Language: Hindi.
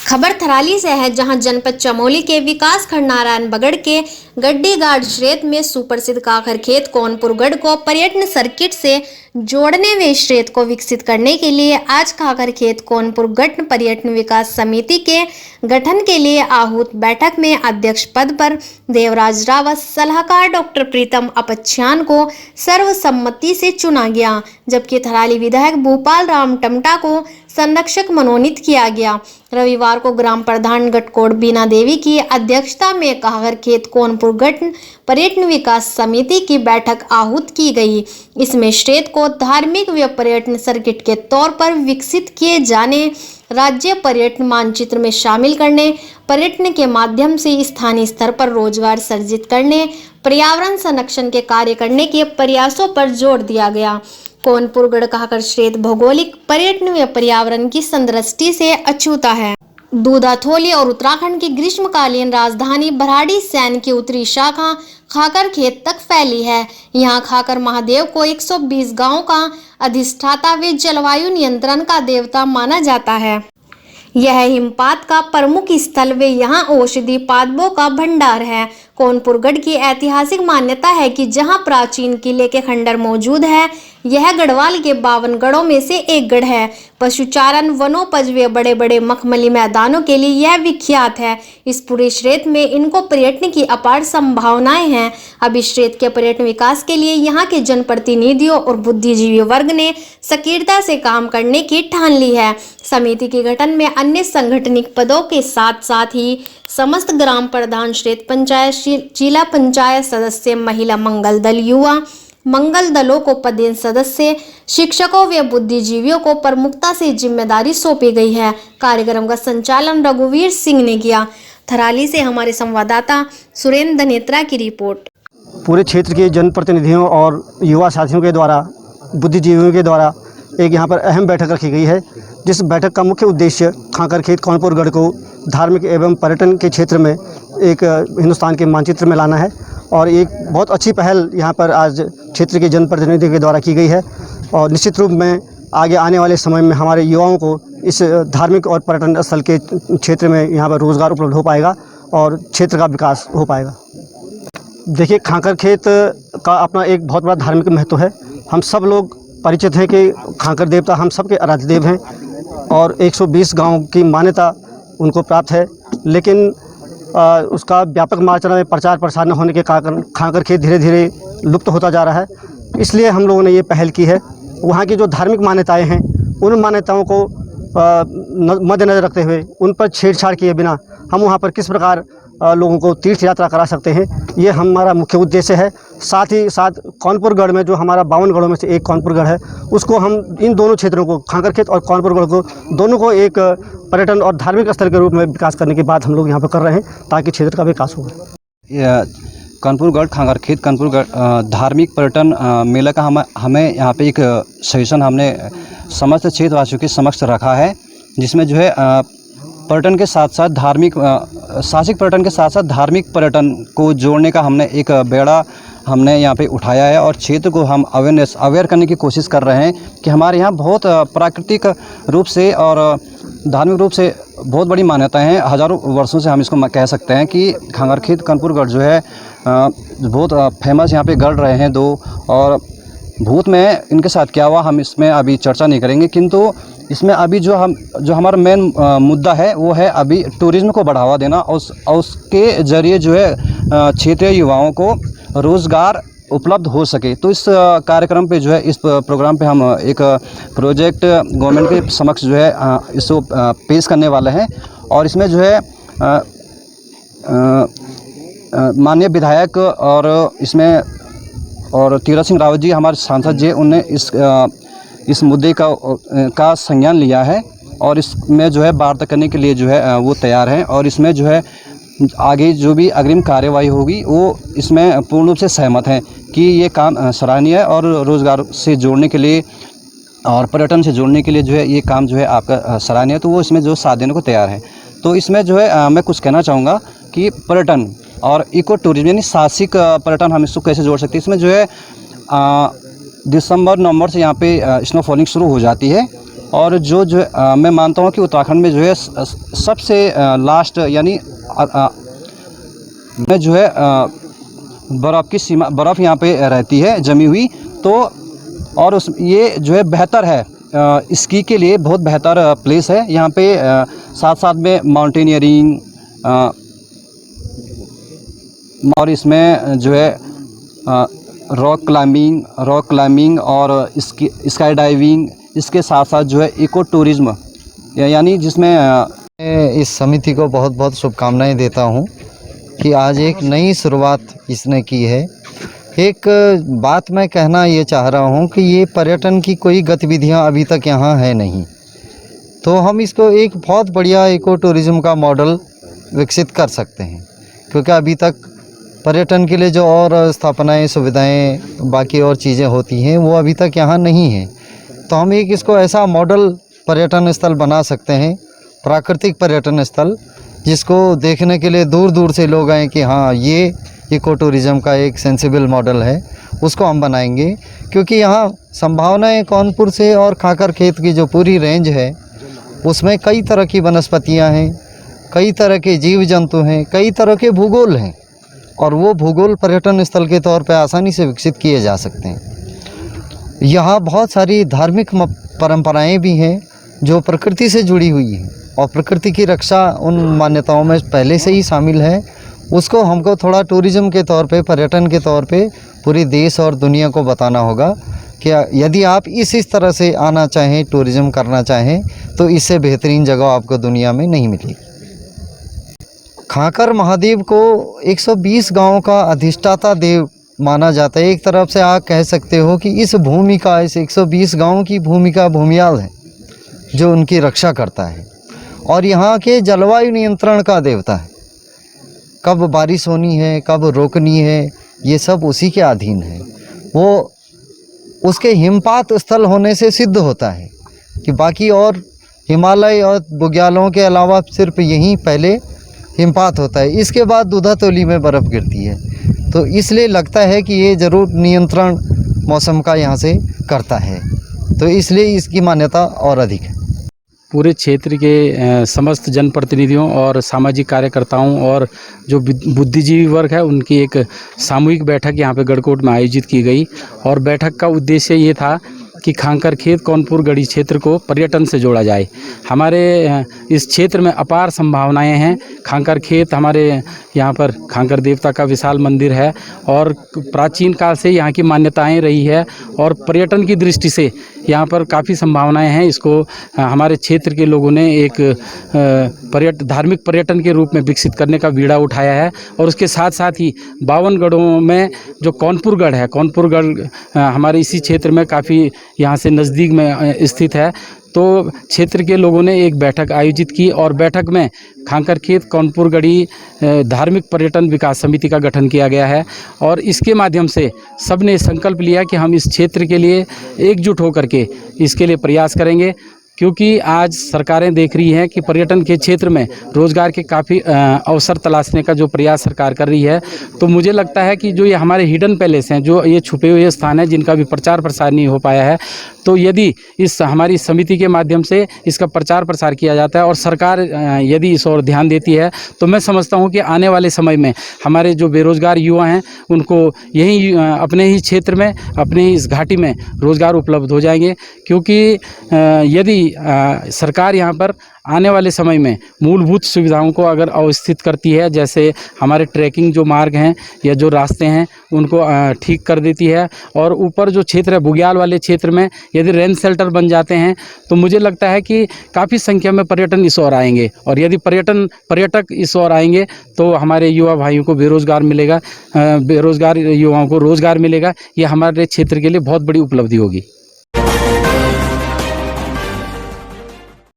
खबर थराली से है, जहां जनपद चमोली के विकास खंड नारायण बगड़ के गड्डी गार्ड क्षेत्र में सुप्रसिद्ध काकर खेत कौनपुरगढ़ को पर्यटन सर्किट से जोड़ने व इस क्षेत्र को विकसित करने के लिए आज काकर खेत कौनपुरगढ़ पर्यटन विकास समिति के गठन के लिए आहूत बैठक में अध्यक्ष पद पर देवराज रावत, सलाहकार डॉक्टर प्रीतम अपच्छान को सर्वसम्मति से चुना गया, जबकि थराली विधायक भूपाल राम टमटा को संरक्षक मनोनीत किया गया। रविवार को ग्राम प्रधान गटकोड़ बीना देवी की अध्यक्षता में काकर खेत कौनपुरगढ़ पर्यटन विकास समिति की बैठक आहूत की गई। इसमें क्षेत्र को धार्मिक व पर्यटन सर्किट के तौर पर विकसित किए जाने, राज्य पर्यटन मानचित्र में शामिल करने, पर्यटन के माध्यम से स्थानीय स्तर पर रोजगार सृजित करने, पर्यावरण संरक्षण के कार्य करने के प्रयासों पर जोर दिया गया। कौनपुरगढ़ काकर क्षेत्र भौगोलिक, पर्यटन व पर्यावरण की संदृष्टि से अछूता है। दूधाथोली और उत्तराखंड की ग्रीष्मकालीन राजधानी भराड़ी सैन की उत्तरी शाखा काकर खेत तक फैली है। यहाँ काकर महादेव को 120 गांवों का अधिष्ठाता व जलवायु नियंत्रण का देवता माना जाता है। यह हिमपात का प्रमुख स्थल व यहाँ औषधि पादपों का भंडार है। कौनपुरगढ़ की ऐतिहासिक मान्यता है कि जहाँ प्राचीन किले के खंडर मौजूद है, यह गढ़वाल के 52 गढ़ों में से एक गढ़ है। पशुचारण, वनोपज व बड़े बड़े मखमली मैदानों के लिए यह विख्यात है। इस पूरे क्षेत्र में इनको पर्यटन की अपार संभावनाएं हैं। अब इस क्षेत्र के पर्यटन विकास के लिए यहाँ के जनप्रतिनिधियों और बुद्धिजीवी वर्ग ने सक्रियता से काम करने की ठान ली है। समिति के गठन में अन्य सांगठनिक पदों के साथ साथ ही समस्त ग्राम प्रधान, क्षेत्र पंचायत, जिला पंचायत सदस्य, महिला मंगल दल, युवा मंगल दलों को पदेन सदस्य, शिक्षकों व बुद्धिजीवियों को प्रमुखता से जिम्मेदारी सौंपी गई है। कार्यक्रम का संचालन रघुवीर सिंह ने किया। थराली से हमारे संवाददाता सुरेंद्र धनेत्रा की रिपोर्ट। पूरे क्षेत्र के जनप्रतिनिधियों और युवा साथियों के द्वारा, बुद्धिजीवियों के द्वारा एक यहाँ पर अहम बैठक रखी गई है, जिस बैठक का मुख्य उद्देश्य काकर खेत कौनपुरगढ़ को धार्मिक एवं पर्यटन के क्षेत्र में एक हिंदुस्तान के मानचित्र में लाना है। और एक बहुत अच्छी पहल यहाँ पर आज क्षेत्र के जनप्रतिनिधियों के द्वारा की गई है और निश्चित रूप में आगे आने वाले समय में हमारे युवाओं को इस धार्मिक और पर्यटन स्थल के क्षेत्र में यहाँ पर रोज़गार उपलब्ध हो पाएगा और क्षेत्र का विकास हो पाएगा। देखिए, काकर खेत का अपना एक बहुत बड़ा धार्मिक महत्व है। हम सब लोग परिचित हैं कि काकर देवता हम सबके आराध्य देव हैं और 120 गांव की मान्यता उनको प्राप्त है, लेकिन उसका व्यापक मात्रा में प्रचार प्रसार न होने के कारण काकर खेत धीरे धीरे लुप्त होता जा रहा है। इसलिए हम लोगों ने ये पहल की है। वहाँ की जो धार्मिक मान्यताएं हैं, उन मान्यताओं को मद्देनज़र रखते हुए उन पर छेड़छाड़ किए बिना हम वहाँ पर किस प्रकार लोगों को तीर्थ यात्रा करा सकते हैं, ये हमारा मुख्य उद्देश्य है। साथ ही साथ कौनपुरगढ़ में जो हमारा 52 गढ़ों में से एक कौनपुरगढ़ है, उसको हम इन दोनों क्षेत्रों को, काकर खेत और कौनपुरगढ़ को, दोनों को एक पर्यटन और धार्मिक स्थल के रूप में विकास करने की बात हम लोग यहाँ पर कर रहे हैं, ताकि क्षेत्र का विकास हो। कौनपुरगढ़ काकर खेत कौनपुरगढ़ धार्मिक पर्यटन मेला का हमें यहाँ पे एक सेशन हमने समस्त क्षेत्रवासियों के समक्ष रखा है, जिसमें जो है पर्यटन के साथ साथ धार्मिक साहसिक पर्यटन के साथ साथ धार्मिक पर्यटन को जोड़ने का हमने एक बेड़ा हमने यहाँ पे उठाया है और क्षेत्र को हम अवेयर करने की कोशिश कर रहे हैं कि हमारे यहाँ बहुत प्राकृतिक रूप से और धार्मिक रूप से बहुत बड़ी मान्यताएं हैं। हज़ारों वर्षों से हम इसको कह सकते हैं कि काकर खेत कौनपुरगढ़ जो है बहुत फेमस यहाँ पे गढ़ रहे हैं दो, और भूत में इनके साथ क्या हुआ हम इसमें अभी चर्चा नहीं करेंगे, किंतु इसमें अभी जो हमारा मेन मुद्दा है वो है अभी टूरिज़्म को बढ़ावा देना और उसके ज़रिए जो है क्षेत्रीय युवाओं को रोज़गार उपलब्ध हो सके। तो इस कार्यक्रम पे जो है, इस प्रोग्राम पे हम एक प्रोजेक्ट गवर्नमेंट के समक्ष जो है इसको पेश करने वाले हैं और इसमें जो है माननीय विधायक और इसमें और तीरथ सिंह रावत जी हमारे सांसद जी, उनने इस मुद्दे का संज्ञान लिया है और इसमें जो है वार्ता करने के लिए जो है वो तैयार हैं और इसमें जो है आगे जो भी अग्रिम कार्यवाही होगी वो इसमें पूर्ण रूप से सहमत हैं कि ये काम सराहनीय है और रोज़गार से जोड़ने के लिए और पर्यटन से जोड़ने के लिए जो है ये काम जो है आपका सराहनीय है, तो वो इसमें जो साथ देने को तैयार है। तो इसमें जो है मैं कुछ कहना चाहूँगा कि पर्यटन और इको टूरिज्म यानी साहसिक पर्यटन हम इसको कैसे जोड़ सकते हैं। इसमें जो है दिसंबर नवंबर से यहाँ पे स्नो फॉलिंग शुरू हो जाती है और जो मैं मानता हूँ कि उत्तराखंड में जो है सबसे लास्ट यानी में जो है बर्फ़ की सीमा, बर्फ़ यहाँ पे रहती है जमी हुई, तो और उस ये जो है बेहतर है स्की के लिए, बहुत बेहतर प्लेस है यहाँ पे। साथ साथ में माउंटेनियरिंग और इसमें जो है रॉक क्लाइंबिंग और स्काई डाइविंग, इसके साथ साथ जो है इको टूरिज़्म यानी जिसमें मैं इस समिति को बहुत बहुत शुभकामनाएं देता हूं कि आज एक नई शुरुआत इसने की है। एक बात मैं कहना ये चाह रहा हूं कि ये पर्यटन की कोई गतिविधियां अभी तक यहाँ है नहीं, तो हम इसको एक बहुत बढ़िया इको टूरिज़्म का मॉडल विकसित कर सकते हैं, क्योंकि अभी तक पर्यटन के लिए जो और स्थापनाएं, सुविधाएं, बाकी और चीज़ें होती हैं वो अभी तक यहाँ नहीं है। तो हम एक इसको ऐसा मॉडल पर्यटन स्थल बना सकते हैं, प्राकृतिक पर्यटन स्थल, जिसको देखने के लिए दूर दूर से लोग आएँ कि हाँ ये इको टूरिज़्म का एक सेंसिबल मॉडल है, उसको हम बनाएंगे। क्योंकि यहाँ संभावनाएं कानपुर से और खाकर खेत की जो पूरी रेंज है उसमें कई तरह की वनस्पतियाँ हैं, कई तरह के जीव जंतु हैं, कई तरह के भूगोल हैं, और वो भूगोल पर्यटन स्थल के तौर पे आसानी से विकसित किए जा सकते हैं। यहाँ बहुत सारी धार्मिक परंपराएं भी हैं जो प्रकृति से जुड़ी हुई हैं, और प्रकृति की रक्षा उन मान्यताओं में पहले से ही शामिल है। उसको हमको थोड़ा टूरिज़्म के तौर पे, पर्यटन के तौर पे पूरे देश और दुनिया को बताना होगा कि यदि आप इस तरह से आना चाहें, टूरिज़्म करना चाहें, तो इससे बेहतरीन जगह आपको दुनिया में नहीं मिलेगी। खाकर महादेव को 120 गाँव का अधिष्ठाता देव माना जाता है। एक तरफ से आप कह सकते हो कि इस 120 गाँव की भूमिका भूमियाल है जो उनकी रक्षा करता है, और यहाँ के जलवायु नियंत्रण का देवता है। कब बारिश होनी है, कब रोकनी है, ये सब उसी के अधीन है। वो उसके हिमपात स्थल होने से सिद्ध होता है कि बाकी और हिमालय और बुग्यालों के अलावा सिर्फ यहीं पहले हिमपात होता है, इसके बाद दूधातोली में बर्फ़ गिरती है। तो इसलिए लगता है कि ये ज़रूर नियंत्रण मौसम का यहाँ से करता है, तो इसलिए इसकी मान्यता और अधिक है। पूरे क्षेत्र के समस्त जनप्रतिनिधियों और सामाजिक कार्यकर्ताओं और जो बुद्धिजीवी वर्ग है उनकी एक सामूहिक बैठक यहाँ पे गढ़कोट में आयोजित की गई, और बैठक का उद्देश्य ये था कि खांकर खेत कानपुर गढ़ी क्षेत्र को पर्यटन से जोड़ा जाए। हमारे इस क्षेत्र में अपार संभावनाएं हैं। खांकर खेत हमारे यहाँ पर खांकर देवता का विशाल मंदिर है, और प्राचीन काल से यहाँ की मान्यताएं रही है, और पर्यटन की दृष्टि से यहाँ पर काफ़ी संभावनाएं हैं। इसको हमारे क्षेत्र के लोगों ने एक धार्मिक पर्यटन के रूप में विकसित करने का बीड़ा उठाया है। और उसके साथ साथ ही 52 गढ़ों में जो कानपुर गढ़ है, कानपुर गढ़ हमारे इसी क्षेत्र में काफ़ी यहाँ से नज़दीक में स्थित है। तो क्षेत्र के लोगों ने एक बैठक आयोजित की, और बैठक में खांकर खेत कानपुर गढ़ी धार्मिक पर्यटन विकास समिति का गठन किया गया है। और इसके माध्यम से सब ने संकल्प लिया कि हम इस क्षेत्र के लिए एकजुट होकर के इसके लिए प्रयास करेंगे, क्योंकि आज सरकारें देख रही हैं कि पर्यटन के क्षेत्र में रोज़गार के काफ़ी अवसर तलाशने का जो प्रयास सरकार कर रही है। तो मुझे लगता है कि जो ये हमारे हिडन पैलेस हैं, जो ये छुपे हुए स्थान हैं जिनका भी प्रचार प्रसार नहीं हो पाया है, तो यदि इस हमारी समिति के माध्यम से इसका प्रचार प्रसार किया जाता है और सरकार यदि इस ओर ध्यान देती है, तो मैं समझता हूँ कि आने वाले समय में हमारे जो बेरोज़गार युवा हैं उनको यहीं अपने ही क्षेत्र में, अपने ही इस घाटी में रोज़गार उपलब्ध हो जाएंगे। क्योंकि यदि सरकार यहाँ पर आने वाले समय में मूलभूत सुविधाओं को अगर अवस्थित करती है, जैसे हमारे ट्रैकिंग जो मार्ग हैं या जो रास्ते हैं उनको ठीक कर देती है, और ऊपर जो क्षेत्र है बुग्याल वाले क्षेत्र में यदि रेन शेल्टर बन जाते हैं, तो मुझे लगता है कि काफ़ी संख्या में पर्यटन इस ओर आएंगे। और यदि पर्यटक इस ओर आएंगे तो हमारे युवा भाइयों को बेरोज़गार मिलेगा, बेरोज़गार युवाओं को रोज़गार मिलेगा। ये हमारे क्षेत्र के लिए बहुत बड़ी उपलब्धि होगी।